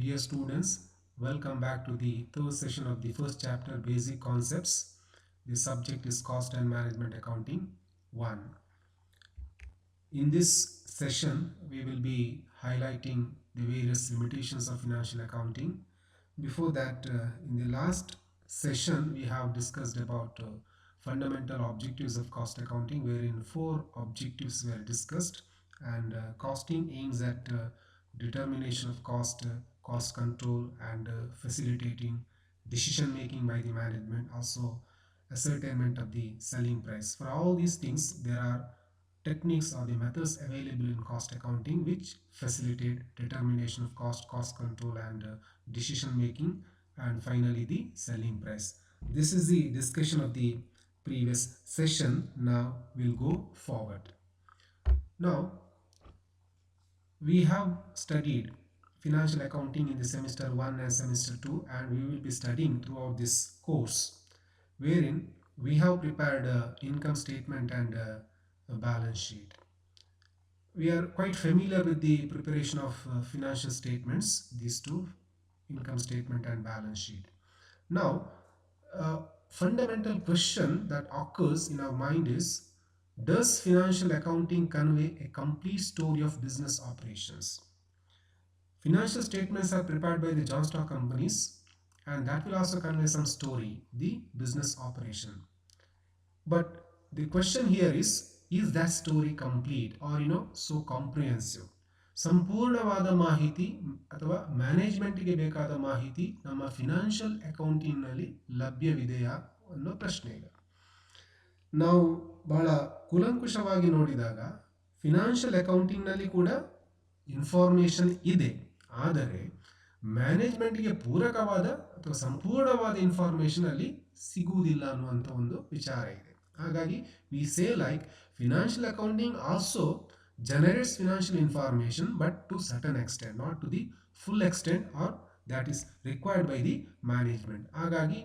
Dear students, welcome back to the third session of the first chapter, Basic Concepts. The subject is Cost and Management Accounting 1. In this session, we will be highlighting the various limitations of financial accounting. Before that, in the last session, we have discussed about fundamental objectives of cost accounting, wherein four objectives were discussed, and costing aims at determination of cost, cost control, and facilitating decision making by the management, also ascertainment of the selling price. For all these things, there are techniques or the methods available in cost accounting which facilitate determination of cost, cost control, and decision making, and finally the selling price. This is the discussion of the previous session. Now we'll go forward. Now we have studied financial accounting in the semester 1 and semester 2, and we will be studying throughout this course, wherein we have prepared a income statement and a balance sheet. We are quite familiar with the preparation of financial statements, these two, income statement and balance sheet. Now, a fundamental question that occurs in our mind is, does financial accounting convey a complete story of business operations? Financial statements are prepared by the joint stock companies, and that will also convey some story, the business operation. But the question here is that story complete or so comprehensive? ಸಂಪೂರ್ಣವಾದ ಮಾಹಿತಿ ಅಥವಾ ಮ್ಯಾನೇಜ್ಮೆಂಟ್ಗೆ ಬೇಕಾದ ಮಾಹಿತಿ ನಮ್ಮ financial ಅಕೌಂಟಿಂಗ್ನಲ್ಲಿ ಲಭ್ಯವಿದೆಯಾ ಅನ್ನೋ ಪ್ರಶ್ನೆ. ಈಗ ನಾವು ಬಹಳ ಕೂಲಂಕುಷವಾಗಿ ನೋಡಿದಾಗ ಫಿನಾನ್ಷಿಯಲ್ ಅಕೌಂಟಿಂಗ್ನಲ್ಲಿ ಕೂಡ ಇನ್ಫಾರ್ಮೇಷನ್ ಇದೆ, ಆದರೆ ಮ್ಯಾನೇಜ್ಮೆಂಟ್ಗೆ ಪೂರಕವಾದ ಅಥವಾ ಸಂಪೂರ್ಣವಾದ ಇನ್ಫಾರ್ಮೇಷನ್ ಅಲ್ಲಿ ಸಿಗುವುದಿಲ್ಲ ಅನ್ನುವಂಥ ಒಂದು ವಿಚಾರ ಇದೆ. ಹಾಗಾಗಿ we say like financial accounting also generates financial information, but to certain extent, not to the full extent or that is required by the management. ಹಾಗಾಗಿ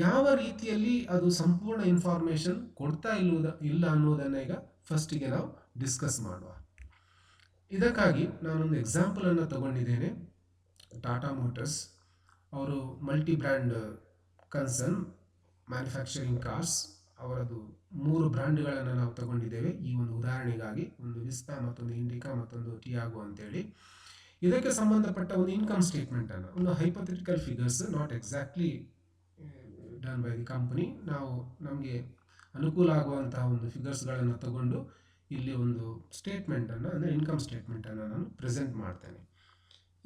ಯಾವ ರೀತಿಯಲ್ಲಿ ಅದು ಸಂಪೂರ್ಣ ಇನ್ಫಾರ್ಮೇಷನ್ ಕೊಡ್ತಾ ಇಲ್ಲ ಅನ್ನೋದನ್ನ ಈಗ ಫಸ್ಟಿಗೆ ನಾವು ಡಿಸ್ಕಸ್ ಮಾಡುವ. ಇದಕ್ಕಾಗಿ ನಾನೊಂದು ಎಕ್ಸಾಂಪಲ್ ಅನ್ನು ತಗೊಂಡಿದ್ದೇನೆ. ಟಾಟಾ ಮೋಟರ್ಸ್ ಅವರು multi brand concern manufacturing cars, ಅವರದು 3 ಬ್ರ್ಯಾಂಡ್ಗಳನ್ನು ನಾವು ತಗೊಂಡಿದ್ದೇವೆ ಈ ಒಂದು ಉದಾಹರಣೆಗಾಗಿ. ಒಂದು ವಿಸ್ತಾ, ಮತ್ತೊಂದು ಇಂಡಿಕಾ, ಮತ್ತೊಂದು ಟಿಯಾಗೋ ಅಂತೇಳಿ. ಇದಕ್ಕೆ ಸಂಬಂಧಪಟ್ಟ ಒಂದು ಇನ್ಕಮ್ ಸ್ಟೇಟ್ಮೆಂಟ್ ಅನ್ನು, ಒಂದು hypothetical figures, not exactly done by the company, ನಾವು ನಮಗೆ ಅನುಕೂಲ ಆಗುವಂತಹ ಒಂದು ಫಿಗರ್ಸ್ಗಳನ್ನು ತಗೊಂಡು ಇಲ್ಲಿ ಒಂದು ಸ್ಟೇಟ್ಮೆಂಟ್ ಅನ್ನು, ಅಂದರೆ ಇನ್ಕಮ್ ಸ್ಟೇಟ್ಮೆಂಟ್ ಅನ್ನು ನಾನು ಪ್ರೆಸೆಂಟ್ ಮಾಡ್ತೇನೆ.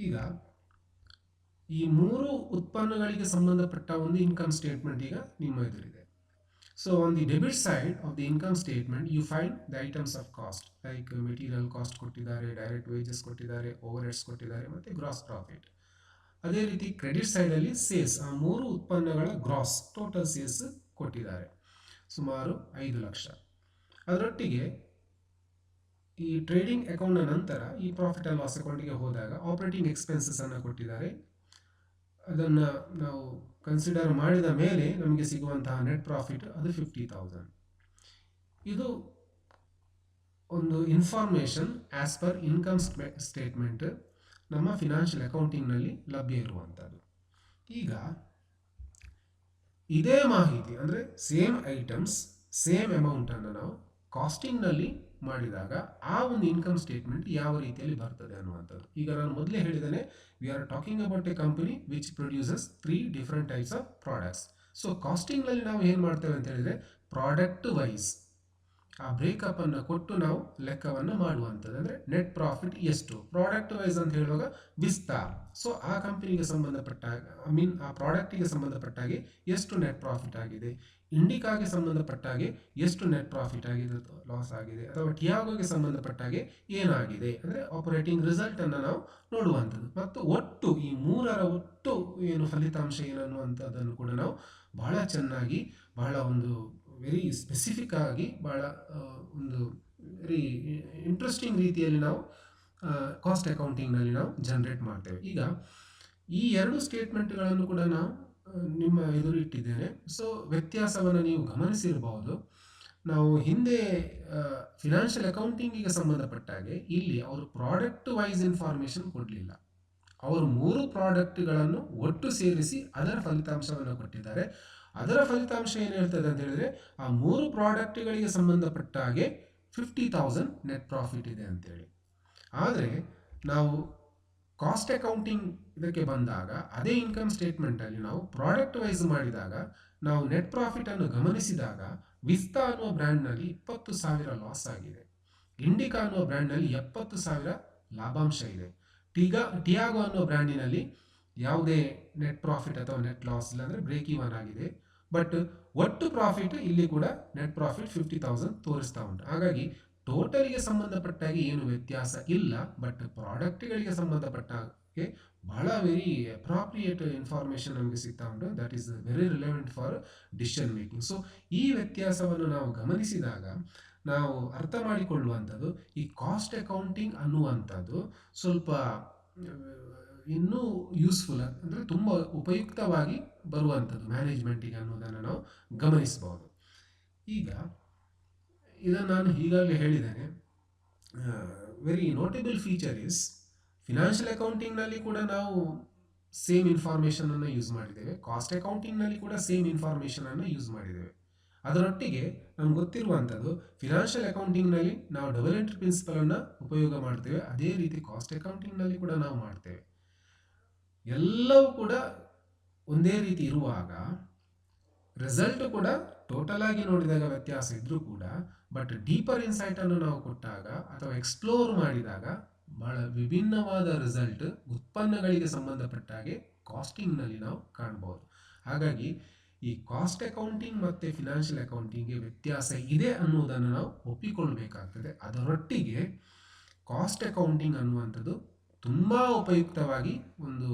ಈಗ ಈ 3 ಉತ್ಪನ್ನಗಳಿಗೆ ಸಂಬಂಧಪಟ್ಟ ಒಂದು ಇನ್ಕಮ್ ಸ್ಟೇಟ್ಮೆಂಟ್ ಈಗ ನಿಮ್ಮ ಎದುರಿದೆ. So on the debit side of the income statement, you find the items of cost like material cost ಕೊಟ್ಟಿದ್ದಾರೆ, ಡೈರೆಕ್ಟ್ ವೇಜಸ್ ಕೊಟ್ಟಿದ್ದಾರೆ, ಓವರ್ಹೆಡ್ಸ್ ಕೊಟ್ಟಿದ್ದಾರೆ, ಮತ್ತು ಗ್ರಾಸ್ ಪ್ರಾಫಿಟ್. ಅದೇ ರೀತಿ ಕ್ರೆಡಿಟ್ ಸೈಡಲ್ಲಿ ಸೇಲ್ಸ್, ಆ 3 ಉತ್ಪನ್ನಗಳ ಗ್ರಾಸ್ ಟೋಟಲ್ ಸೇಲ್ಸ್ ಕೊಟ್ಟಿದ್ದಾರೆ, ಸುಮಾರು 5 ಲಕ್ಷ. ಅದರೊಟ್ಟಿಗೆ ಈ ಟ್ರೇಡಿಂಗ್ ಅಕೌಂಟ್ನ ನಂತರ ಈ ಪ್ರಾಫಿಟ್ ಆ್ಯಂಡ್ ಲಾಸ್ ಅಕೌಂಟಿಗೆ ಹೋದಾಗ ಆಪರೇಟಿಂಗ್ ಎಕ್ಸ್ಪೆನ್ಸಸ್ ಅನ್ನು ಕೊಟ್ಟಿದ್ದಾರೆ. ಅದನ್ನು ನಾವು ಕನ್ಸಿಡರ್ ಮಾಡಿದ ಮೇಲೆ ನಮಗೆ ಸಿಗುವಂತಹ ನೆಟ್ ಪ್ರಾಫಿಟ್ ಅದು 50,000. ಇದು ಒಂದು information as per income statement ನಮ್ಮ ಫಿನಾನ್ಷಿಯಲ್ ಅಕೌಂಟಿಂಗ್ನಲ್ಲಿ ಲಭ್ಯ ಇರುವಂಥದ್ದು. ಈಗ ಇದೇ ಮಾಹಿತಿ, ಅಂದರೆ ಸೇಮ್ ಐಟಮ್ಸ್ ಸೇಮ್ ಅಮೌಂಟನ್ನು ನಾವು ಕಾಸ್ಟಿಂಗ್ನಲ್ಲಿ ಮಾಡಿದಾಗ ಆ ಒಂದು ಇನ್ಕಮ್ ಸ್ಟೇಟ್ಮೆಂಟ್ ಯಾವ ರೀತಿಯಲ್ಲಿ ಬರ್ತದೆ ಅನ್ನುವಂಥದ್ದು. ಈಗ ನಾನು ಮೊದಲೇ ಹೇಳಿದ್ದೇನೆ, we are talking about a company which produces 3 different types of products. So ಕಾಸ್ಟಿಂಗ್ನಲ್ಲಿ ನಾವು ಏನು ಮಾಡ್ತೇವೆ ಅಂತ ಹೇಳಿದರೆ, ಪ್ರಾಡಕ್ಟ್ ವೈಸ್ ಆ ಬ್ರೇಕಪ್ ಅನ್ನು ಕೊಟ್ಟು ನಾವು ಲೆಕ್ಕವನ್ನು ಮಾಡುವಂಥದ್ದು. ಅಂದರೆ ನೆಟ್ ಪ್ರಾಫಿಟ್ ಎಷ್ಟು, ಪ್ರಾಡಕ್ಟ್ ವೈಸ್ ಅಂತ ಹೇಳುವಾಗ ವಿಸ್ತಾರ್, ಸೊ ಆ ಕಂಪನಿಗೆ ಸಂಬಂಧಪಟ್ಟ ಆ ಪ್ರಾಡಕ್ಟಿಗೆ ಸಂಬಂಧಪಟ್ಟಾಗೆ ಎಷ್ಟು ನೆಟ್ ಪ್ರಾಫಿಟ್ ಆಗಿದೆ, ಇಂಡಿಕಾಗೆ ಸಂಬಂಧಪಟ್ಟಾಗೆ ಎಷ್ಟು ನೆಟ್ ಪ್ರಾಫಿಟ್ ಆಗಿದೆ, ಲಾಸ್ ಆಗಿದೆ, ಅಥವಾ ಟಿಯಾಗೋಗೆ ಸಂಬಂಧಪಟ್ಟಾಗೆ ಏನಾಗಿದೆ, ಅಂದರೆ ಆಪರೇಟಿಂಗ್ ರಿಸಲ್ಟ್ ಅನ್ನು ನಾವು ನೋಡುವಂಥದ್ದು. ಮತ್ತು ಒಟ್ಟು ಈ 3ರ ಒಟ್ಟು ಏನು ಫಲಿತಾಂಶ ಏನನ್ನುವಂಥದ್ದನ್ನು ಕೂಡ ನಾವು ಬಹಳ ಚೆನ್ನಾಗಿ, ಬಹಳ ಒಂದು ವೆರಿ ಸ್ಪೆಸಿಫಿಕ್ ಆಗಿ, ಬಹಳ ಒಂದು ವೆರಿ ಇಂಟ್ರೆಸ್ಟಿಂಗ್ ರೀತಿಯಲ್ಲಿ ನಾವು ಕಾಸ್ಟ್ ಅಕೌಂಟಿಂಗ್ನಲ್ಲಿ ನಾವು ಜನರೇಟ್ ಮಾಡ್ತೇವೆ. ಈಗ ಈ 2 ಸ್ಟೇಟ್ಮೆಂಟ್ಗಳನ್ನು ಕೂಡ ನಾವು ನಿಮ್ಮ ಎದುರಿಟ್ಟಿದ್ದೇನೆ. ಸೊ ವ್ಯತ್ಯಾಸವನ್ನು ನೀವು ಗಮನಿಸಿರಬಹುದು. ನಾವು ಹಿಂದೆ ಫಿನಾನ್ಷಿಯಲ್ ಅಕೌಂಟಿಂಗಿಗೆ ಸಂಬಂಧಪಟ್ಟಾಗೆ ಇಲ್ಲಿ ಅವರು ಪ್ರಾಡಕ್ಟ್ ವೈಸ್ ಇನ್ಫಾರ್ಮೇಷನ್ ಕೊಡಲಿಲ್ಲ, ಅವರು 3 ಪ್ರಾಡಕ್ಟ್ಗಳನ್ನು ಒಟ್ಟು ಸೇರಿಸಿ ಅದರ ಫಲಿತಾಂಶವನ್ನು ಕೊಟ್ಟಿದ್ದಾರೆ. ಅದರ ಫಲಿತಾಂಶ ಏನು ಹೇಳ್ತದೆ ಅಂತ ಹೇಳಿದ್ರೆ, ಆ 3 ಪ್ರಾಡಕ್ಟ್ಗಳಿಗೆ ಸಂಬಂಧಪಟ್ಟ ಹಾಗೆ 50,000 ನೆಟ್ ಪ್ರಾಫಿಟ್ ಇದೆ ಅಂತೇಳಿ. ಆದರೆ ನಾವು ಕಾಸ್ಟ್ ಅಕೌಂಟಿಂಗ್ ಇದಕ್ಕೆ ಬಂದಾಗ ಅದೇ ಇನ್ಕಮ್ ಸ್ಟೇಟ್ಮೆಂಟಲ್ಲಿ ನಾವು ಪ್ರಾಡಕ್ಟ್ ವೈಸ್ ಮಾಡಿದಾಗ ನಾವು ನೆಟ್ ಪ್ರಾಫಿಟನ್ನು ಗಮನಿಸಿದಾಗ ವಿಸ್ತಾ ಅನ್ನುವ ಬ್ರ್ಯಾಂಡ್ನಲ್ಲಿ 20,000 ಲಾಸ್ ಆಗಿದೆ, ಇಂಡಿಕಾ ಅನ್ನುವ ಬ್ರ್ಯಾಂಡ್ನಲ್ಲಿ 70,000 ಲಾಭಾಂಶ ಇದೆ, ಟಿಯಾಗೋ ಅನ್ನೋ ಬ್ರ್ಯಾಂಡಿನಲ್ಲಿ ಯಾವುದೇ ನೆಟ್ ಪ್ರಾಫಿಟ್ ಅಥವಾ ನೆಟ್ ಲಾಸ್ ಇಲ್ಲ, ಅಂದರೆ ಬ್ರೇಕ್ ಈವನ್ ಆಗಿದೆ. ಬಟ್ ಒಟ್ಟು ಪ್ರಾಫಿಟ್ ಇಲ್ಲಿ ಕೂಡ ನೆಟ್ ಪ್ರಾಫಿಟ್ 50,000 ತೋರಿಸ್ತಾ ಉಂಟು. ಹಾಗಾಗಿ ಟೋಟಲ್ಗೆ ಸಂಬಂಧಪಟ್ಟಾಗೆ ಏನು ವ್ಯತ್ಯಾಸ ಇಲ್ಲ, ಬಟ್ ಪ್ರಾಡಕ್ಟ್ಗಳಿಗೆ ಸಂಬಂಧಪಟ್ಟಾಗೆ ಬಹಳ ವೆರಿ ಅಪ್ರಾಪ್ರಿಯೇಟ್ ಇನ್ಫಾರ್ಮೇಷನ್ ನಮಗೆ ಸಿಗ್ತಾ ಉಂಟು. That is very relevant for decision making. So ಈ ವ್ಯತ್ಯಾಸವನ್ನು ನಾವು ಗಮನಿಸಿದಾಗ ನಾವು ಅರ್ಥ ಮಾಡಿಕೊಳ್ಳುವಂಥದ್ದು ಈ ಕಾಸ್ಟ್ ಅಕೌಂಟಿಂಗ್ ಅನ್ನುವಂಥದ್ದು ಸ್ವಲ್ಪ ಇನ್ನೂ ಯೂಸ್ಫುಲ್, ಅಂದರೆ ತುಂಬ ಉಪಯುಕ್ತವಾಗಿ ಬರುವಂಥದ್ದು ಮ್ಯಾನೇಜ್ಮೆಂಟಿಗೆ ಅನ್ನೋದನ್ನು ನಾವು ಗಮನಿಸಬಹುದು. ಈಗ ಇದನ್ನು ನಾನು ಈಗಾಗಲೇ ಹೇಳಿದ್ದೇನೆ, very notable feature is financial ಅಕೌಂಟಿಂಗ್ನಲ್ಲಿ ಕೂಡ ನಾವು ಸೇಮ್ ಇನ್ಫಾರ್ಮೇಷನನ್ನು ಯೂಸ್ ಮಾಡಿದ್ದೇವೆ, ಕಾಸ್ಟ್ ಅಕೌಂಟಿಂಗ್ನಲ್ಲಿ ಕೂಡ ಸೇಮ್ ಇನ್ಫಾರ್ಮೇಷನನ್ನು ಯೂಸ್ ಮಾಡಿದ್ದೇವೆ. ಅದರೊಟ್ಟಿಗೆ ನಮ್ಗೆ ಗೊತ್ತಿರುವಂಥದ್ದು ಫಿನಾನ್ಷಿಯಲ್ ಅಕೌಂಟಿಂಗ್ನಲ್ಲಿ ನಾವು ಡಬಲ್ ಎಂಟ್ರಿ ಪ್ರಿನ್ಸಿಪಲನ್ನು ಉಪಯೋಗ ಮಾಡ್ತೇವೆ, ಅದೇ ರೀತಿ ಕಾಸ್ಟ್ ಅಕೌಂಟಿಂಗ್ನಲ್ಲಿ ಕೂಡ ನಾವು ಮಾಡ್ತೇವೆ. ಎಲ್ಲವೂ ಕೂಡ ಒಂದೇ ರೀತಿ ಇರುವಾಗ ರಿಸಲ್ಟ್ ಕೂಡ ಟೋಟಲ್ ಆಗಿ ನೋಡಿದಾಗ ವ್ಯತ್ಯಾಸ ಇದ್ರೂ ಕೂಡ, ಬಟ್ ಡೀಪರ್ ಇನ್ಸೈಟನ್ನು ನಾವು ಕೊಟ್ಟಾಗ ಅಥವಾ ಎಕ್ಸ್ಪ್ಲೋರ್ ಮಾಡಿದಾಗ ಬಹಳ ವಿಭಿನ್ನವಾದ ರಿಸಲ್ಟ್ ಉತ್ಪನ್ನಗಳಿಗೆ ಸಂಬಂಧಪಟ್ಟ ಹಾಗೆ ಕಾಸ್ಟಿಂಗ್ನಲ್ಲಿ ನಾವು ಕಾಣ್ಬೋದು. ಹಾಗಾಗಿ ಈ ಕಾಸ್ಟ್ ಅಕೌಂಟಿಂಗ್ ಮತ್ತು ಫಿನಾನ್ಷಿಯಲ್ ಅಕೌಂಟಿಂಗ್ಗೆ ವ್ಯತ್ಯಾಸ ಇದೆ ಅನ್ನೋದನ್ನು ನಾವು ಒಪ್ಪಿಕೊಳ್ಬೇಕಾಗ್ತದೆ. ಅದರೊಟ್ಟಿಗೆ ಕಾಸ್ಟ್ ಅಕೌಂಟಿಂಗ್ ಅನ್ನುವಂಥದ್ದು ತುಂಬ ಉಪಯುಕ್ತವಾಗಿ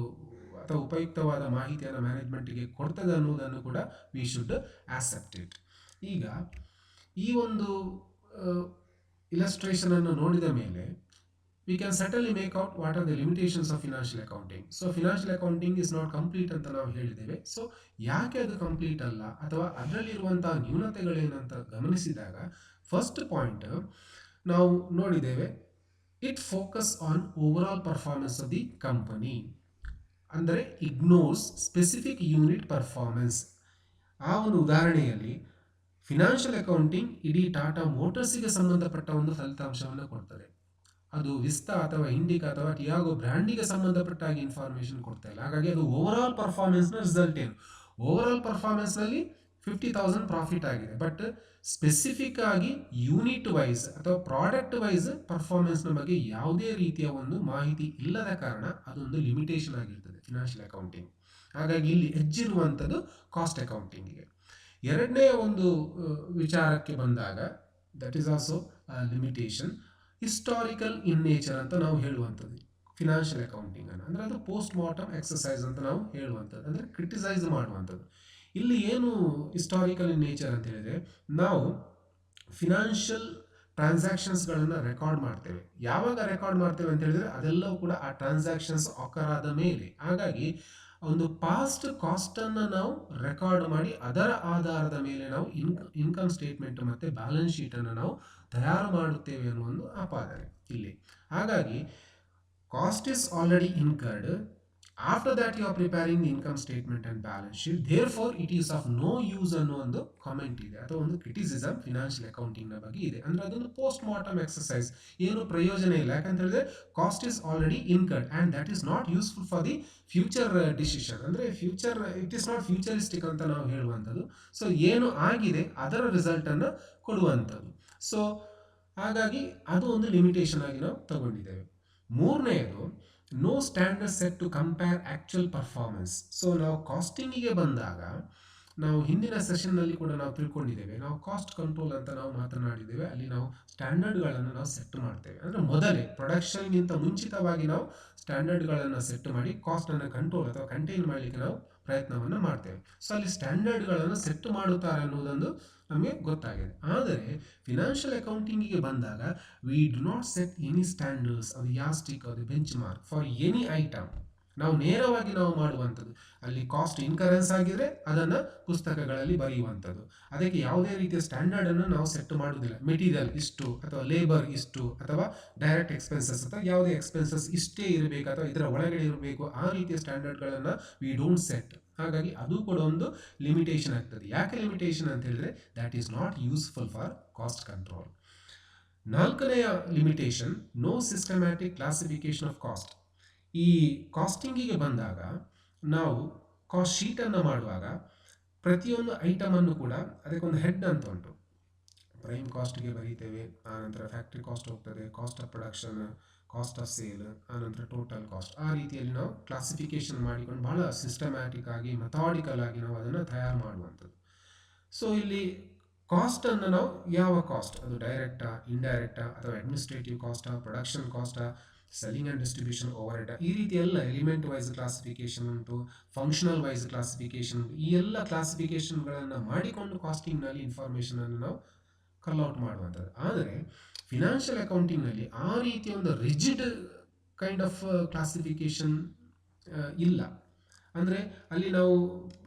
ಅಥವಾ ಉಪಯುಕ್ತವಾದ ಮಾಹಿತಿಯನ್ನು ಮ್ಯಾನೇಜ್ಮೆಂಟಿಗೆ ಕೊಡ್ತದೆ ಅನ್ನೋದನ್ನು ಕೂಡ ವಿ ಶುಡ್ ಆಕ್ಸೆಪ್ಟ್ ಇಟ್. ಈಗ ಈ ಒಂದು ಇಲಸ್ಟ್ರೇಷನನ್ನು ನೋಡಿದ ಮೇಲೆ we can certainly make out what are the limitations of financial accounting. So financial accounting is not complete ಅಂತ ನಾವು ಹೇಳಿದ್ದೇವೆ. ಸೊ ಯಾಕೆ ಅದು ಕಂಪ್ಲೀಟ್ ಅಲ್ಲ ಅಥವಾ ಅದರಲ್ಲಿರುವಂತಹ ನ್ಯೂನತೆಗಳೇನಂತ ಗಮನಿಸಿದಾಗ ಫಸ್ಟ್ ಪಾಯಿಂಟ್ ನಾವು ನೋಡಿದ್ದೇವೆ, it focus on overall performance of the company, ಅಂದರೆ ಇಗ್ನೋರ್ಸ್ ಸ್ಪೆಸಿಫಿಕ್ ಯೂನಿಟ್ ಪರ್ಫಾರ್ಮೆನ್ಸ್. ಆ ಒಂದು ಉದಾಹರಣೆಯಲ್ಲಿ ಫಿನಾನ್ಷಿಯಲ್ ಅಕೌಂಟಿಂಗ್ ಇಡೀ ಟಾಟಾ ಮೋಟರ್ಸಿಗೆ ಸಂಬಂಧಪಟ್ಟ ಒಂದು ಫಲಿತಾಂಶವನ್ನು ಕೊಡ್ತದೆ, ಅದು ವಿಸ್ತಾ ಅಥವಾ ಇಂಡಿಕಾ ಅಥವಾ ಟಿಯಾಗೋ ಬ್ರ್ಯಾಂಡಿಗೆ ಸಂಬಂಧಪಟ್ಟಾಗಿ ಇನ್ಫಾರ್ಮೇಷನ್ ಕೊಡ್ತಾ ಇಲ್ಲ. ಹಾಗಾಗಿ ಅದು ಓವರಾಲ್ ಪರ್ಫಾರ್ಮೆನ್ಸ್ನ ರಿಸಲ್ಟ್ ಏನು, ಓವರಾಲ್ ಪರ್ಫಾರ್ಮೆನ್ಸ್ನಲ್ಲಿ 50,000 ಪ್ರಾಫಿಟ್ ಆಗಿದೆ, ಬಟ್ ಸ್ಪೆಸಿಫಿಕ್ ಆಗಿ ಯೂನಿಟ್ ವೈಸ್ ಅಥವಾ ಪ್ರಾಡಕ್ಟ್ ವೈಸ್ ಪರ್ಫಾರ್ಮೆನ್ಸ್ನ ಬಗ್ಗೆ ಯಾವುದೇ ರೀತಿಯ ಒಂದು ಮಾಹಿತಿ ಇಲ್ಲದ ಕಾರಣ ಅದೊಂದು ಲಿಮಿಟೇಷನ್ ಆಗಿರ್ತದೆ ಫಿನಾನ್ಷಿಯಲ್ ಅಕೌಂಟಿಂಗ್. ಹಾಗಾಗಿ ಇಲ್ಲಿ ಹೆಚ್ಚಿರುವಂಥದ್ದು ಕಾಸ್ಟ್ ಅಕೌಂಟಿಂಗಿಗೆ. ಎರಡನೇ ಒಂದು ವಿಚಾರಕ್ಕೆ ಬಂದಾಗ that is also limitation, historical in nature ಅಂತ ನಾವು ಹೇಳುವಂಥದ್ದು ಫಿನಾನ್ಷಿಯಲ್ ಅಕೌಂಟಿಂಗ್ ಅನ್ನು, ಅಂದರೆ ಅದು ಪೋಸ್ಟ್ ಮಾರ್ಟಮ್ ಎಕ್ಸಸೈಸ್ ಅಂತ ನಾವು ಹೇಳುವಂಥದ್ದು, ಅಂದರೆ ಕ್ರಿಟಿಸೈಸ್ ಮಾಡುವಂಥದ್ದು. ಇಲ್ಲಿ ಏನು ಹಿಸ್ಟಾರಿಕಲ್ ಇನ್ ನೇಚರ್ ಅಂತ ಹೇಳಿದರೆ, ನಾವು ಫಿನಾನ್ಷಿಯಲ್ ಟ್ರಾನ್ಸಾಕ್ಷನ್ಸ್ಗಳನ್ನು ರೆಕಾರ್ಡ್ ಮಾಡ್ತೇವೆ. ಯಾವಾಗ ರೆಕಾರ್ಡ್ ಮಾಡ್ತೇವೆ ಅಂತ ಹೇಳಿದರೆ ಅದೆಲ್ಲವೂ ಕೂಡ ಆ ಟ್ರಾನ್ಸಾಕ್ಷನ್ಸ್ ಆಕರ್ ಆದ ಮೇಲೆ. ಹಾಗಾಗಿ ಒಂದು ಪಾಸ್ಟ್ ಕಾಸ್ಟನ್ನು ನಾವು ರೆಕಾರ್ಡ್ ಮಾಡಿ ಅದರ ಆಧಾರದ ಮೇಲೆ ನಾವು ಇನ್ಕಮ್ ಸ್ಟೇಟ್ಮೆಂಟ್ ಮತ್ತು ಬ್ಯಾಲೆನ್ಸ್ ಶೀಟನ್ನು ನಾವು ತಯಾರು ಮಾಡುತ್ತೇವೆ ಅನ್ನೋ ಒಂದು ಆಪಾದನೆ ಇಲ್ಲಿ. ಹಾಗಾಗಿ cost is already incurred, after that you are preparing the income statement and balance sheet, therefore it is of no use ಅನ್ನೋ ಒಂದು ಕಾಮೆಂಟ್ ಇದೆ ಅಥವಾ ಒಂದು ಕ್ರಿಟಿಸಿಸಮ್ ಫಿನಾನ್ಷಿಯಲ್ ಅಕೌಂಟಿಂಗ್ನ ಬಗ್ಗೆ ಇದೆ. ಅಂದರೆ ಅದೊಂದು ಪೋಸ್ಟ್ ಮಾರ್ಟಮ್ ಎಕ್ಸಸೈಸ್, ಏನು ಪ್ರಯೋಜನ ಇಲ್ಲ. ಯಾಕಂತ ಹೇಳಿದ್ರೆ cost is already incurred and that is not useful for the future decision, ಅಂದರೆ future it is not futuristic ಅಂತ ನಾವು ಹೇಳುವಂಥದ್ದು. ಸೊ ಏನು ಆಗಿದೆ ಅದರ ರಿಸಲ್ಟನ್ನು ಕೊಡುವಂಥದ್ದು. ಸೊ ಹಾಗಾಗಿ ಅದು ಒಂದು ಲಿಮಿಟೇಷನ್ ಆಗಿ ನಾವು ತಗೊಂಡಿದ್ದೇವೆ. ಮೂರನೆಯದು, no standard set to compare actual performance. So ನಾವು ಕಾಸ್ಟಿಂಗಿಗೆ ಬಂದಾಗ ನಾವು ಹಿಂದಿನ ಸೆಷನ್ನಲ್ಲಿ ಕೂಡ ನಾವು ತಿಳ್ಕೊಂಡಿದ್ದೇವೆ, ನಾವು ಕಾಸ್ಟ್ ಕಂಟ್ರೋಲ್ ಅಂತ ನಾವು ಮಾತನಾಡಿದ್ದೇವೆ. ಅಲ್ಲಿ ನಾವು ಸ್ಟ್ಯಾಂಡರ್ಡ್ಗಳನ್ನು ನಾವು ಸೆಟ್ ಮಾಡ್ತೇವೆ, ಅಂದರೆ ಮೊದಲೇ ಪ್ರೊಡಕ್ಷನ್ಗಿಂತ ಮುಂಚಿತವಾಗಿ ನಾವು ಸ್ಟ್ಯಾಂಡರ್ಡ್ಗಳನ್ನು ಸೆಟ್ ಮಾಡಿ ಕಾಸ್ಟನ್ನು ಕಂಟ್ರೋಲ್ ಅಥವಾ ಕಂಟೈನ್ ಮಾಡಲಿಕ್ಕೆ ನಾವು ಪ್ರಯತ್ನವನ್ನು ಮಾಡ್ತೇವೆ. ಸೊ ಅಲ್ಲಿ ಸ್ಟ್ಯಾಂಡರ್ಡ್ಗಳನ್ನು ಸೆಟ್ ಮಾಡುತ್ತಾರೆ ಅನ್ನೋದೊಂದು ನಮಗೆ ಗೊತ್ತಾಗಿದೆ. ಆದರೆ ಫಿನಾನ್ಷಿಯಲ್ ಅಕೌಂಟಿಂಗಿಗೆ ಬಂದಾಗ we do not set any standards, ಅದು ಯಾಸ್ಟಿಕ್ ಅದು bench mark for any item. ನಾವು ನೇರವಾಗಿ ನಾವು ಮಾಡುವಂಥದ್ದು. ಅಲ್ಲಿ ಕಾಸ್ಟ್ ಇನ್ಕರೆನ್ಸ್ ಆಗಿದ್ರೆ ಅದನ್ನು ಪುಸ್ತಕಗಳಲ್ಲಿ ಬರೆಯುವಂಥದ್ದು. ಅದಕ್ಕೆ ಯಾವುದೇ ರೀತಿಯ ಸ್ಟ್ಯಾಂಡರ್ಡನ್ನು ನಾವು ಸೆಟ್ ಮಾಡುವುದಿಲ್ಲ. ಮೆಟೀರಿಯಲ್ ಇಷ್ಟು ಅಥವಾ ಲೇಬರ್ ಇಷ್ಟು ಅಥವಾ ಡೈರೆಕ್ಟ್ ಎಕ್ಸ್ಪೆನ್ಸಸ್ ಅಥವಾ ಯಾವುದೇ ಎಕ್ಸ್ಪೆನ್ಸಸ್ ಇಷ್ಟೇ ಇರಬೇಕು ಅಥವಾ ಇದರ ಒಳಗಡೆ ಇರಬೇಕು, ಆ ರೀತಿಯ ಸ್ಟ್ಯಾಂಡರ್ಡ್ಗಳನ್ನು ವಿ ಡೋಂಟ್ ಸೆಟ್. ಹಾಗಾಗಿ ಅದು ಕೂಡ ಒಂದು ಲಿಮಿಟೇಷನ್ ಆಗ್ತದೆ. ಯಾಕೆ ಲಿಮಿಟೇಷನ್ ಅಂತ ಹೇಳಿದ್ರೆ that is not useful for cost control. ನಾಲ್ಕನೆಯ limitation, no systematic classification of cost. ಈ ಕಾಸ್ಟಿಂಗಿಗೆ ಬಂದಾಗ ನಾವು ಕಾಸ್ಟ್ ಶೀಟನ್ನು ಮಾಡುವಾಗ ಪ್ರತಿಯೊಂದು ಐಟಮನ್ನು ಕೂಡ ಅದಕ್ಕೊಂದು ಹೆಡ್ ಅಂತ ಉಂಟು. ಪ್ರೈಮ್ ಕಾಸ್ಟ್ಗೆ ಬರೀತೇವೆ, ಆನಂತರ ಫ್ಯಾಕ್ಟ್ರಿ ಕಾಸ್ಟ್ ಹೋಗ್ತದೆ, cost of production, cost of sale, ಆನಂತರ ಟೋಟಲ್ ಕಾಸ್ಟ್. ಆ ರೀತಿಯಲ್ಲಿ ನಾವು ಕ್ಲಾಸಿಫಿಕೇಶನ್ ಮಾಡಿಕೊಂಡು ಬಹಳ ಸಿಸ್ಟಮ್ಯಾಟಿಕ್ ಆಗಿ ಮೆಥಾಡಿಕಲ್ ಆಗಿ ನಾವು ಅದನ್ನು ತಯಾರು ಮಾಡುವಂಥದ್ದು. ಸೊ ಇಲ್ಲಿ ಕಾಸ್ಟನ್ನು ನಾವು ಯಾವ ಕಾಸ್ಟ್, ಅದು ಡೈರೆಕ್ಟಾ, ಇಂಡೈರೆಕ್ಟಾ, ಅಥವಾ ಅಡ್ಮಿನಿಸ್ಟ್ರೇಟಿವ್ ಕಾಸ್ಟಾ, ಪ್ರೊಡಕ್ಷನ್ ಕಾಸ್ಟಾ, selling and distribution overhead, ಈ ರೀತಿ ಎಲ್ಲ ಎಲಿಮೆಂಟ್ ವೈಸ್ ಕ್ಲಾಸಿಫಿಕೇಶನ್ ಉಂಟು, ಫಂಕ್ಷನಲ್ ವೈಸ್ ಕ್ಲಾಸಿಫಿಕೇಶನ್. ಈ ಎಲ್ಲ ಕ್ಲಾಸಿಫಿಕೇಶನ್ಗಳನ್ನು ಮಾಡಿಕೊಂಡು ಕಾಸ್ಟಿಂಗ್ನಲ್ಲಿ ಇನ್ಫಾರ್ಮೇಷನನ್ನು ನಾವು ಕಲ್ಔಟ್ ಮಾಡುವಂಥದ್ದು. ಆದರೆ ಫಿನಾನ್ಷಿಯಲ್ ಅಕೌಂಟಿಂಗ್ನಲ್ಲಿ ಆ ರೀತಿಯ ಒಂದು ರಿಜಿಡ್ ಕೈಂಡ್ ಆಫ್ ಕ್ಲಾಸಿಫಿಕೇಶನ್ ಇಲ್ಲ. ಅಂದರೆ ಅಲ್ಲಿ ನಾವು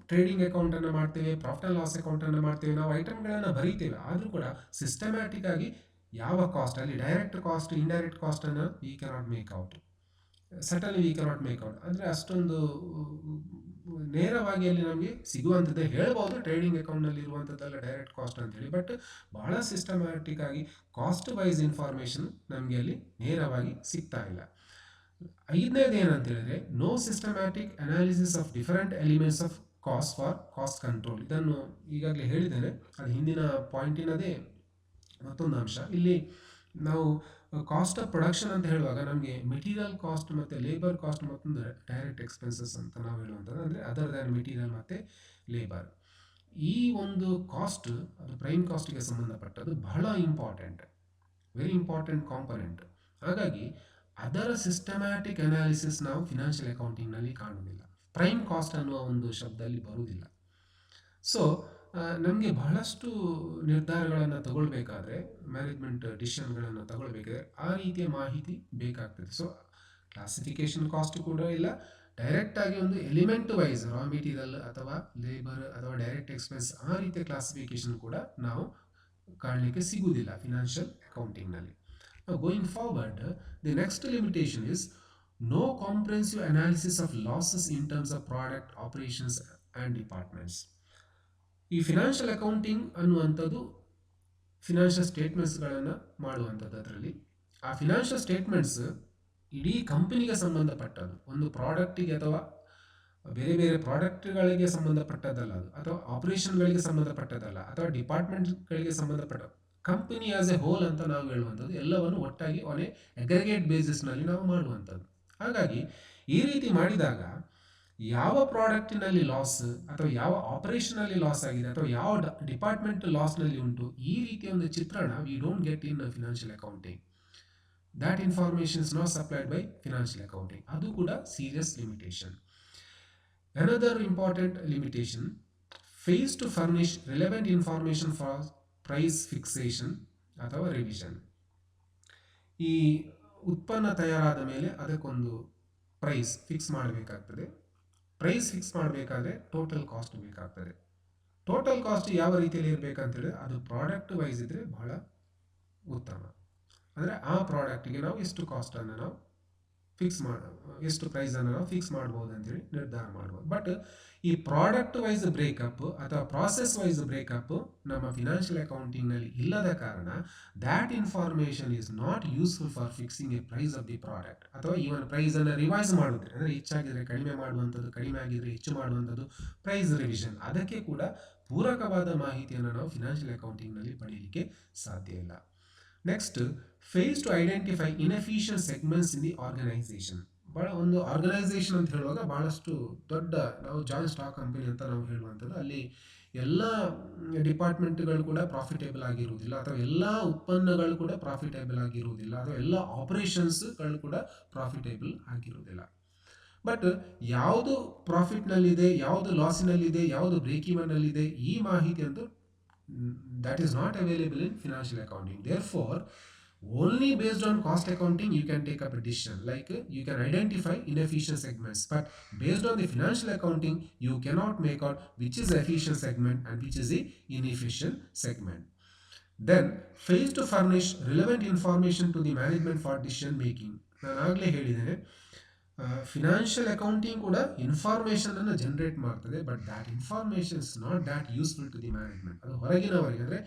ಟ್ರೇಡಿಂಗ್ ಅಕೌಂಟನ್ನು ಮಾಡ್ತೇವೆ, ಪ್ರಾಫಿಟ್ ಆ್ಯಂಡ್ ಲಾಸ್ ಅಕೌಂಟನ್ನು ಮಾಡ್ತೇವೆ, ನಾವು ಐಟಮ್ಗಳನ್ನು ಬರೀತೇವೆ. ಆದರೂ ಕೂಡ ಸಿಸ್ಟಮ್ಯಾಟಿಕ್ ಆಗಿ ಯಾವ ಕಾಸ್ಟ್, ಅಲ್ಲಿ ಡೈರೆಕ್ಟ್ ಕಾಸ್ಟ್, ಇಂಡೈರೆಕ್ಟ್ ಕಾಸ್ಟನ್ನು we cannot make out, certainly we cannot make out. ಅಂದರೆ ಅಷ್ಟೊಂದು ನೇರವಾಗಿ ಅಲ್ಲಿ ನಮಗೆ ಸಿಗುವಂಥದ್ದೇ ಹೇಳ್ಬೋದು, ಟ್ರೇಡಿಂಗ್ ಅಕೌಂಟ್ನಲ್ಲಿ ಇರುವಂಥದ್ದೆಲ್ಲ ಡೈರೆಕ್ಟ್ ಕಾಸ್ಟ್ ಅಂತೇಳಿ. ಬಟ್ ಬಹಳ ಸಿಸ್ಟಮ್ಯಾಟಿಕ್ ಆಗಿ ಕಾಸ್ಟ್ ವೈಸ್ ಇನ್ಫಾರ್ಮೇಷನ್ ನಮಗೆ ಅಲ್ಲಿ ನೇರವಾಗಿ ಸಿಗ್ತಾ ಇಲ್ಲ. ಐದನೇದು ಏನಂತ ಹೇಳಿದ್ರೆ, no systematic analysis of different elements of cost for cost control. ಇದನ್ನು ಈಗಾಗಲೇ ಹೇಳಿದ್ದೇನೆ, ಅದು ಹಿಂದಿನ ಪಾಯಿಂಟಿನದೇ ಮತ್ತೊಂದು ಅಂಶ. ಇಲ್ಲಿ ನಾವು ಕಾಸ್ಟ್ ಆಫ್ ಪ್ರೊಡಕ್ಷನ್ ಅಂತ ಹೇಳುವಾಗ ನಮಗೆ ಮೆಟೀರಿಯಲ್ ಕಾಸ್ಟ್ ಮತ್ತು ಲೇಬರ್ ಕಾಸ್ಟ್ ಮತ್ತೊಂದು ಡೈರೆಕ್ಟ್ ಎಕ್ಸ್ಪೆನ್ಸಸ್ ಅಂತ ನಾವು ಹೇಳುವಂಥದ್ದು. ಅಂದರೆ ಅದರ್ ದ್ಯಾನ್ ಮೆಟೀರಿಯಲ್ ಮತ್ತು ಲೇಬರ್. ಈ ಒಂದು ಕಾಸ್ಟ್ ಅದು ಪ್ರೈಮ್ ಕಾಸ್ಟ್ಗೆ ಸಂಬಂಧಪಟ್ಟದ್ದು, ಬಹಳ ಇಂಪಾರ್ಟೆಂಟ್, ವೆರಿ ಇಂಪಾರ್ಟೆಂಟ್ ಕಾಂಪೊನೆಂಟ್. ಹಾಗಾಗಿ ಅದರ ಸಿಸ್ಟಮ್ಯಾಟಿಕ್ ಅನಾಲಿಸಿಸ್ ನಾವು ಫಿನಾನ್ಷಿಯಲ್ ಅಕೌಂಟಿಂಗ್ನಲ್ಲಿ ಕಾಣುವುದಿಲ್ಲ. ಪ್ರೈಮ್ ಕಾಸ್ಟ್ ಅನ್ನುವ ಒಂದು ಶಬ್ದ ಅಲ್ಲಿ ಬರುವುದಿಲ್ಲ. ಸೊ ನಮಗೆ ಬಹಳಷ್ಟು ನಿರ್ಧಾರಗಳನ್ನು ತಗೊಳ್ಬೇಕಾದ್ರೆ, ಮ್ಯಾನೇಜ್ಮೆಂಟ್ ಡಿಸಿಷನ್ಗಳನ್ನು ತಗೊಳ್ಬೇಕಾದ್ರೆ ಆ ರೀತಿಯ ಮಾಹಿತಿ ಬೇಕಾಗ್ತದೆ. ಸೊ ಕ್ಲಾಸಿಫಿಕೇಶನ್ ಕಾಸ್ಟ್ ಕೂಡ ಇಲ್ಲ, ಡೈರೆಕ್ಟಾಗಿ ಒಂದು ಎಲಿಮೆಂಟ್ ವೈಸ್ ರಾ ಮೆಟೀರಿಯಲ್ ಅಥವಾ ಲೇಬರ್ ಅಥವಾ ಡೈರೆಕ್ಟ್ ಎಕ್ಸ್ಪೆನ್ಸ್ ಆ ರೀತಿಯ ಕ್ಲಾಸಿಫಿಕೇಶನ್ ಕೂಡ ನಾವು ಕಾಣಲಿಕ್ಕೆ ಸಿಗುವುದಿಲ್ಲ financial ಅಕೌಂಟಿಂಗ್ನಲ್ಲಿ. Going forward, the next limitation is no comprehensive analysis of losses in terms of product, operations and departments. ಈ ಫಿನಾನ್ಷಿಯಲ್ ಅಕೌಂಟಿಂಗ್ ಅನ್ನುವಂಥದ್ದು ಫಿನಾನ್ಷಿಯಲ್ ಸ್ಟೇಟ್ಮೆಂಟ್ಸ್ಗಳನ್ನು ಮಾಡುವಂಥದ್ದು. ಅದರಲ್ಲಿ ಆ ಫಿನಾನ್ಷಿಯಲ್ ಸ್ಟೇಟ್ಮೆಂಟ್ಸ್ ಇಡೀ ಕಂಪನಿಗೆ ಸಂಬಂಧಪಟ್ಟದ್ದು, ಒಂದು ಪ್ರಾಡಕ್ಟಿಗೆ ಅಥವಾ ಬೇರೆ ಬೇರೆ ಪ್ರಾಡಕ್ಟ್ಗಳಿಗೆ ಸಂಬಂಧಪಟ್ಟದ್ದಲ್ಲ ಅದು, ಅಥವಾ ಆಪರೇಷನ್ಗಳಿಗೆ ಸಂಬಂಧಪಟ್ಟದ್ದಲ್ಲ, ಅಥವಾ ಡಿಪಾರ್ಟ್ಮೆಂಟ್ಗಳಿಗೆ ಸಂಬಂಧಪಟ್ಟ ಕಂಪನಿ ಆಸ್ ಎ ಹೋಲ್ ಅಂತ ನಾವು ಹೇಳುವಂಥದ್ದು. ಎಲ್ಲವನ್ನು ಒಟ್ಟಾಗಿ ಆನ್ ಎ ಅಗ್ರಿಗೇಟ್ ಬೇಸಿಸ್ನಲ್ಲಿ ನಾವು ಮಾಡುವಂಥದ್ದು. ಹಾಗಾಗಿ ಈ ರೀತಿ ಮಾಡಿದಾಗ ಯಾವ ಪ್ರಾಡಕ್ಟಿನಲ್ಲಿ ಲಾಸ್ ಅಥವಾ ಯಾವ ಆಪರೇಷನಲ್ಲಿ ಲಾಸ್ ಆಗಿದೆ ಅಥವಾ ಯಾವ ಡಿಪಾರ್ಟ್ಮೆಂಟ್ ಲಾಸ್ನಲ್ಲಿ ಉಂಟು, ಈ ರೀತಿಯ ಒಂದು ಚಿತ್ರಣ we don't get in financial accounting. That information is not supplied by financial accounting. ಅದು ಕೂಡ serious limitation. Another important limitation, fails to furnish relevant information for price fixation ಅಥವಾ ರಿವಿಷನ್. ಈ ಉತ್ಪನ್ನ ತಯಾರಾದ ಮೇಲೆ ಅದಕ್ಕೊಂದು ಪ್ರೈಸ್ ಫಿಕ್ಸ್ ಮಾಡಬೇಕಾಗ್ತದೆ. ಪ್ರೈಸ್ ಫಿಕ್ಸ್ ಮಾಡಬೇಕಾದ್ರೆ ಟೋಟಲ್ ಕಾಸ್ಟ್ ಬೇಕಾಗ್ತದೆ. ಟೋಟಲ್ ಕಾಸ್ಟ್ ಯಾವ ರೀತಿಯಲ್ಲಿ ಇರಬೇಕಂತೇಳಿದ್ರೆ ಅದು ಪ್ರಾಡಕ್ಟ್ ವೈಸ್ ಇದ್ದರೆ ಬಹಳ ಉತ್ತಮ. ಅಂದರೆ ಆ ಪ್ರಾಡಕ್ಟಿಗೆ ನಾವು ಎಷ್ಟು ಕಾಸ್ಟನ್ನು ನಾವು ಫಿಕ್ಸ್ ಎಷ್ಟು ಪ್ರೈಸನ್ನು ನಾವು ಫಿಕ್ಸ್ ಮಾಡ್ಬೋದು ಅಂತೇಳಿ ನಿರ್ಧಾರ ಮಾಡ್ಬೋದು. ಬಟ್ ಈ ಪ್ರಾಡಕ್ಟ್ ವೈಸ್ ಬ್ರೇಕಪ್ ಅಥವಾ ಪ್ರಾಸೆಸ್ ವೈಸ್ ಬ್ರೇಕಪ್ ನಮ್ಮ ಫಿನಾನ್ಷಿಯಲ್ ಅಕೌಂಟಿಂಗ್ನಲ್ಲಿ ಇಲ್ಲದ ಕಾರಣ that information is not useful for fixing a price of the product. ಅಥವಾ ಈವನ್ ಪ್ರೈಸನ್ನು ರಿವೈಸ್ ಮಾಡಿದ್ರೆ, ಅಂದರೆ ಹೆಚ್ಚಾಗಿದ್ರೆ ಕಡಿಮೆ ಮಾಡುವಂಥದ್ದು, ಕಡಿಮೆ ಆಗಿದ್ರೆ ಹೆಚ್ಚು ಮಾಡುವಂಥದ್ದು, ಪ್ರೈಸ್ ರಿವಿಷನ್, ಅದಕ್ಕೆ ಕೂಡ ಪೂರಕವಾದ ಮಾಹಿತಿಯನ್ನು ನಾವು ಫಿನಾನ್ಷಿಯಲ್ ಅಕೌಂಟಿಂಗ್ನಲ್ಲಿ ಪಡೆಯಲಿಕ್ಕೆ ಸಾಧ್ಯ ಇಲ್ಲ. Next, fails to identify inefficient segments in the organization. ಭಾಳ ಒಂದು ಆರ್ಗನೈಸೇಷನ್ ಅಂತ ಹೇಳುವಾಗ ಭಾಳಷ್ಟು ದೊಡ್ಡ, ನಾವು ಜಾಯಿಂಟ್ ಸ್ಟಾಕ್ ಕಂಪನಿ ಅಂತ ನಾವು ಹೇಳುವಂಥದ್ದು, ಅಲ್ಲಿ ಎಲ್ಲ ಡಿಪಾರ್ಟ್ಮೆಂಟ್ಗಳು ಕೂಡ ಪ್ರಾಫಿಟೇಬಲ್ ಆಗಿರುವುದಿಲ್ಲ, ಅಥವಾ ಎಲ್ಲ ಉತ್ಪನ್ನಗಳು ಕೂಡ ಪ್ರಾಫಿಟೇಬಲ್ ಆಗಿರುವುದಿಲ್ಲ, ಅಥವಾ ಎಲ್ಲ ಆಪರೇಷನ್ಸ್ಗಳು ಕೂಡ ಪ್ರಾಫಿಟೇಬಲ್ ಆಗಿರುವುದಿಲ್ಲ. ಬಟ್ ಯಾವುದು ಪ್ರಾಫಿಟ್ನಲ್ಲಿದೆ, ಯಾವುದು ಲಾಸಿನಲ್ಲಿದೆ, ಯಾವುದು ಬ್ರೇಕ್ ಇವನ್ನಲ್ಲಿದೆ, ಈ ಮಾಹಿತಿ ಅಂತೂ that is not available in financial accounting. Therefore, Only based on cost accounting you can take up a decision, like you can identify inefficient segments, but based on the financial accounting you cannot make out which is the efficient segment and which is the inefficient segment. Then fails to furnish relevant information to the management for decision making. ನಾನು ಆಗಲೇ ಹೇಳಿದ್ದೇನೆ, financial accounting ಕೂಡ information ಅನ್ನು generate ಮಾಡ್ತದೆ, but that information is not that useful to the management. ಅದು ಹೊರಗಿನವರಿಗೆ ಅಂದರೆ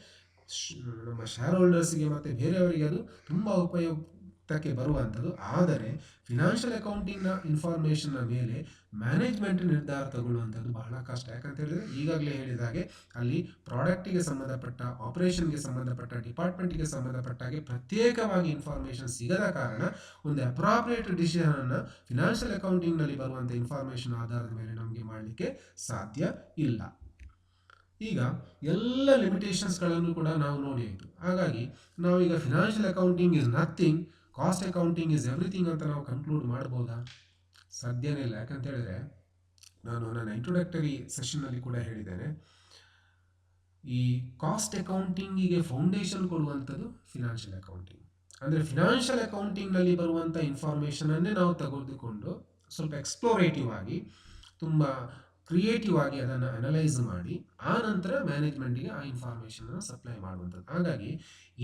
ನಮ್ಮ ಶೇರ್ ಹೋಲ್ಡರ್ಸ್ಗೆ ಮತ್ತು ಬೇರೆಯವರಿಗೆ ಅದು ತುಂಬ ಉಪಯುಕ್ತಕ್ಕೆ ಬರುವಂಥದ್ದು. ಆದರೆ ಫಿನಾನ್ಷಿಯಲ್ ಅಕೌಂಟಿಂಗ್ನ ಇನ್ಫಾರ್ಮೇಷನ್ನ ಮೇಲೆ ಮ್ಯಾನೇಜ್ಮೆಂಟ್ ನಿರ್ಧಾರ ತಗೊಳ್ಳುವಂಥದ್ದು ಬಹಳ ಕಷ್ಟ. ಯಾಕಂತ ಹೇಳಿದ್ರೆ ಈಗಾಗಲೇ ಹೇಳಿದ ಹಾಗೆ ಅಲ್ಲಿ ಪ್ರಾಡಕ್ಟಿಗೆ ಸಂಬಂಧಪಟ್ಟ, ಆಪರೇಷನ್ಗೆ ಸಂಬಂಧಪಟ್ಟ, ಡಿಪಾರ್ಟ್ಮೆಂಟ್ಗೆ ಸಂಬಂಧಪಟ್ಟ ಹಾಗೆ ಪ್ರತ್ಯೇಕವಾಗಿ ಇನ್ಫಾರ್ಮೇಷನ್ ಸಿಗದ ಕಾರಣ ಒಂದು ಅಪ್ರಾಪ್ರಿಯೇಟ್ ಡಿಸಿಷನನ್ನು ಫಿನಾನ್ಷಿಯಲ್ ಅಕೌಂಟಿಂಗ್ನಲ್ಲಿ ಬರುವಂಥ ಇನ್ಫಾರ್ಮೇಷನ್ ಆಧಾರದ ಮೇಲೆ ನಮಗೆ ಮಾಡಲಿಕ್ಕೆ ಸಾಧ್ಯ ಇಲ್ಲ. ಈಗ ಎಲ್ಲ ಲಿಮಿಟೇಷನ್ಸ್ಗಳನ್ನು ಕೂಡ ನಾವು ನೋಡಿ ಆಯಿತು. ಹಾಗಾಗಿ ನಾವೀಗ financial accounting is nothing, cost accounting is everything ಅಂತ ನಾವು ಕನ್ಕ್ಲೂಡ್ ಮಾಡ್ಬೋದಾ? ಸಾಧ್ಯನೇ ಇಲ್ಲ. ಯಾಕಂತ ಹೇಳಿದ್ರೆ ನಾನು ನನ್ನ ಇಂಟ್ರೊಡಕ್ಟರಿ ಸೆಷನ್ನಲ್ಲಿ ಕೂಡ ಹೇಳಿದ್ದೇನೆ, ಈ ಕಾಸ್ಟ್ ಅಕೌಂಟಿಂಗಿಗೆ ಫೌಂಡೇಶನ್ ಕೊಡುವಂಥದ್ದು ಫಿನಾನ್ಷಿಯಲ್ ಅಕೌಂಟಿಂಗ್. ಅಂದರೆ ಫಿನಾನ್ಷಿಯಲ್ ಅಕೌಂಟಿಂಗ್ನಲ್ಲಿ ಬರುವಂಥ ಇನ್ಫಾರ್ಮೇಷನನ್ನೇ ನಾವು ತೆಗೆದುಕೊಂಡು ಸ್ವಲ್ಪ ಎಕ್ಸ್ಪ್ಲೋರೇಟಿವ್ ಆಗಿ, ತುಂಬ ಕ್ರಿಯೇಟಿವ್ ಆಗಿ ಅದನ್ನು ಅನಲೈಸ್ ಮಾಡಿ ಆ ನಂತರ ಮ್ಯಾನೇಜ್ಮೆಂಟಿಗೆ ಆ ಇನ್ಫಾರ್ಮೇಷನನ್ನು ಸಪ್ಲೈ ಮಾಡುವಂಥದ್ದು. ಹಾಗಾಗಿ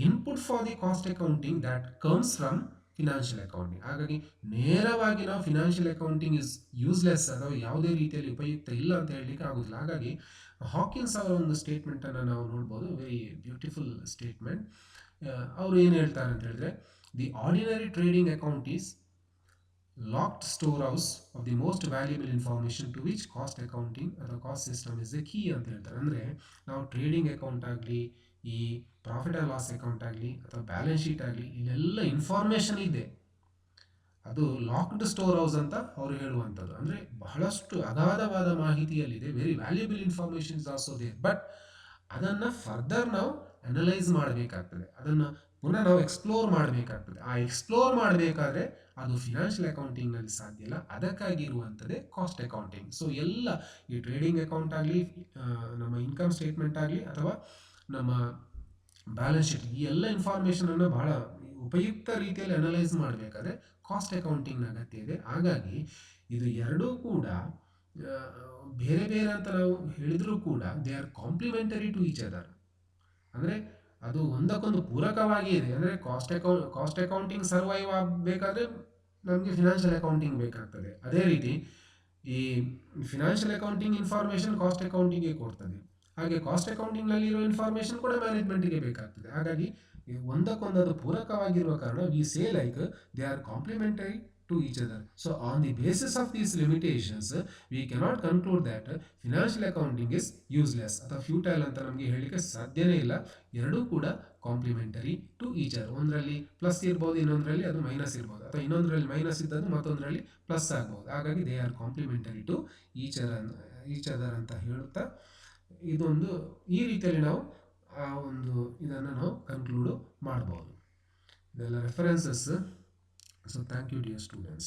input for the cost accounting that comes from financial accounting. ಹಾಗಾಗಿ ನೇರವಾಗಿ ನಾವು ಫಿನಾನ್ಷಿಯಲ್ ಅಕೌಂಟಿಂಗ್ ಇಸ್ ಯೂಸ್ಲೆಸ್ ಅಥವಾ ಯಾವುದೇ ರೀತಿಯಲ್ಲಿ ಉಪಯುಕ್ತ ಇಲ್ಲ ಅಂತ ಹೇಳಲಿಕ್ಕೆ ಆಗೋದಿಲ್ಲ. ಹಾಗಾಗಿ ಹಾಕಿನ್ಸ್ ಅವರ ಒಂದು ಸ್ಟೇಟ್ಮೆಂಟನ್ನು ನಾವು ನೋಡ್ಬೋದು, ವೆರಿ ಬ್ಯೂಟಿಫುಲ್ ಸ್ಟೇಟ್ಮೆಂಟ್. ಅವರು ಏನು ಹೇಳ್ತಾರೆ ಅಂತ ಹೇಳಿದ್ರೆ, the ordinary trading account is locked storehouse of the most valuable information to which cost accounting ಅಥವಾ caste system is A key ಅಂತ ಹೇಳ್ತಾರೆ. ಅಂದರೆ ನಾವು ಟ್ರೇಡಿಂಗ್ ಅಕೌಂಟ್ ಆಗಲಿ, ಈ ಪ್ರಾಫಿಟ್ ಆ್ಯಂಡ್ ಲಾಸ್ ಅಕೌಂಟ್ ಆಗಲಿ ಅಥವಾ ಬ್ಯಾಲೆನ್ಸ್ ಶೀಟ್ ಆಗಲಿ, ಇಲ್ಲೆಲ್ಲ ಇನ್ಫಾರ್ಮೇಷನ್ ಇದೆ, ಅದು ಲಾಕ್ಡ್ ಸ್ಟೋರ್ ಹೌಸ್ ಅಂತ ಅವರು ಹೇಳುವಂಥದ್ದು. ಅಂದರೆ ಬಹಳಷ್ಟು ಅಗಾಧವಾದ ಮಾಹಿತಿಯಲ್ಲಿದೆ, very valuable information is also there, but ಅದನ್ನು ಫರ್ದರ್ ನಾವು ಅನಲೈಸ್ ಮಾಡಬೇಕಾಗ್ತದೆ, ಅದನ್ನು ಪುನಃ ನಾವು ಎಕ್ಸ್ಪ್ಲೋರ್ ಮಾಡಬೇಕಾಗ್ತದೆ. ಆ ಎಕ್ಸ್ಪ್ಲೋರ್ ಮಾಡಬೇಕಾದ್ರೆ ಅದು ಫಿನಾನ್ಷಿಯಲ್ ಅಕೌಂಟಿಂಗ್ನಲ್ಲಿ ಸಾಧ್ಯ ಇಲ್ಲ. ಅದಕ್ಕಾಗಿರುವಂಥದ್ದೇ ಕಾಸ್ಟ್ ಅಕೌಂಟಿಂಗ್. ಸೊ ಎಲ್ಲ ಈ ಟ್ರೇಡಿಂಗ್ ಅಕೌಂಟ್ ಆಗಲಿ, ನಮ್ಮ ಇನ್ಕಮ್ ಸ್ಟೇಟ್ಮೆಂಟ್ ಆಗಲಿ ಅಥವಾ ನಮ್ಮ ಬ್ಯಾಲೆನ್ಸ್ ಶೀಟ್, ಈ ಎಲ್ಲ ಇನ್ಫಾರ್ಮೇಷನನ್ನು ಬಹಳ ಉಪಯುಕ್ತ ರೀತಿಯಲ್ಲಿ ಅನಲೈಸ್ ಮಾಡಬೇಕಾದ್ರೆ ಕಾಸ್ಟ್ ಅಕೌಂಟಿಂಗ್ನ ಅಗತ್ಯ ಇದೆ. ಹಾಗಾಗಿ ಇದು ಎರಡೂ ಕೂಡ ಬೇರೆ ಬೇರೆ ಅಂತ ನಾವು ಹೇಳಿದರೂ ಕೂಡ they are complementary to each other. ಅಂದರೆ ಅದು ಒಂದಕ್ಕೊಂದು ಪೂರಕವಾಗಿ ಇದೆ. ಅಂದರೆ ಕಾಸ್ಟ್ ಅಕೌಂಟಿಂಗ್ ಸರ್ವೈವ್ ಆಗಬೇಕಾದ್ರೆ ನಮಗೆ ಫಿನಾನ್ಷಿಯಲ್ ಅಕೌಂಟಿಂಗ್ ಬೇಕಾಗ್ತದೆ. ಅದೇ ರೀತಿ ಈ ಫಿನಾನ್ಷಿಯಲ್ ಅಕೌಂಟಿಂಗ್ ಇನ್ಫಾರ್ಮೇಷನ್ ಕಾಸ್ಟ್ ಅಕೌಂಟಿಂಗ್ಗೆ ಕೊಡ್ತದೆ, ಹಾಗೆ ಕಾಸ್ಟ್ ಅಕೌಂಟಿಂಗ್ನಲ್ಲಿರೋ ಇನ್ಫಾರ್ಮೇಷನ್ ಕೂಡ ಮ್ಯಾನೇಜ್ಮೆಂಟಿಗೆ ಬೇಕಾಗ್ತದೆ. ಹಾಗಾಗಿ ಒಂದಕ್ಕೊಂದು ಅದು ಪೂರಕವಾಗಿರುವ ಕಾರಣ we say like they are complementary to each other. So on the basis of these limitations we cannot conclude that financial accounting is useless ಅಥವಾ ಫ್ಯೂಟೈಲ್ ಅಂತ ನಮಗೆ ಹೇಳಲಿಕ್ಕೆ ಸಾಧ್ಯನೇ ಇಲ್ಲ. ಎರಡೂ ಕೂಡ ಕಾಂಪ್ಲಿಮೆಂಟರಿ ಟು ಈಚ್ ಅದರ್. ಒಂದರಲ್ಲಿ ಪ್ಲಸ್ ಇರ್ಬೋದು, ಇನ್ನೊಂದರಲ್ಲಿ ಅದು ಮೈನಸ್ ಇರ್ಬೋದು, ಅಥವಾ ಇನ್ನೊಂದರಲ್ಲಿ ಮೈನಸ್ ಇದ್ದದ್ದು ಮತ್ತೊಂದರಲ್ಲಿ ಪ್ಲಸ್ ಆಗ್ಬೋದು. ಹಾಗಾಗಿ they are complementary to each other ಅಂತ ಹೇಳುತ್ತಾ ಇದೊಂದು ಈ ರೀತಿಯಲ್ಲಿ ನಾವು ಆ ಒಂದು ಇದನ್ನು ನಾವು ಕನ್ಕ್ಲೂಡು ಮಾಡ್ಬೋದು. ಇದೆಲ್ಲ references. So thank you dear students.